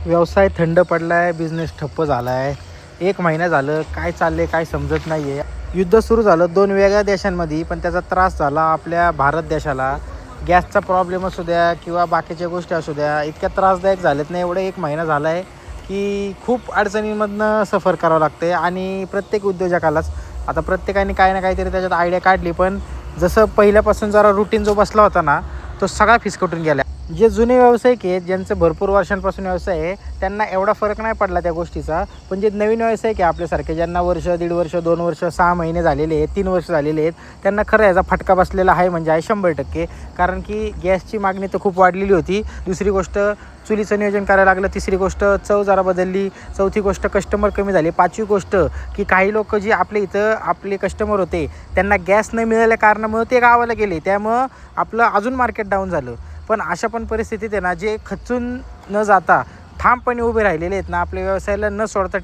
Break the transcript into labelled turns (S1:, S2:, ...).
S1: व्यवसाय थंड पडला आहे, बिझनेस ठप्प झाला आहे. 1 महिना झालं काय चाललंय काय समजत नाही आहे. युद्ध सुरू झालं 2 वेगळ्या देशांमध्ये, पण त्याचा त्रास झाला आपल्या भारत देशाला. गॅसचा प्रॉब्लेम असू द्या किंवा बाकीच्या गोष्टी असू द्या, इतक्या त्रासदायक झालेत नाही. एवढं 1 महिना झाला आहे की खूप अडचणींमधनं सफर करावं लागते. आणि प्रत्येक उद्योजकालाच आता प्रत्येकाने काही ना काहीतरी त्याच्यात आयडिया काढली, पण जसं पहिल्यापासून जरा रुटीन जो बसला होता ना, तो सगळा फिसकटून गेला. जे जुने व्यावसायिक आहेत, ज्यांचं भरपूर वर्षांपासून व्यवसाय आहे, त्यांना एवढा फरक नाही पडला त्या गोष्टीचा. पण जे नवीन व्यावसायिक आहे आपल्यासारखे, ज्यांना वर्ष, 1.5 वर्ष, 2 वर्ष, 6 महिने झालेले आहेत, 3 वर्ष झालेले आहेत, त्यांना खरं याचा फटका बसलेला आहे म्हणजे आहे 100%. कारण की गॅसची मागणी तर खूप वाढलेली होती. दुसरी गोष्ट चुलीचं नियोजन करायला लागलं. तिसरी गोष्ट चव जरा बदलली. चौथी गोष्ट कस्टमर कमी झाले. 5वी गोष्ट की काही लोक जे आपल्या इथं आपले कस्टमर होते, त्यांना गॅस न मिळाल्या कारणामुळे ते गावाला गेले. त्यामुळं आपलं अजून मार्केट डाऊन झालं. पण अशा पण परिस्थितीत आहे ना, जे खचून न जाता ठामपणे उभे राहिलेले आहेत ना, आपल्या व्यवसायाला न सोडता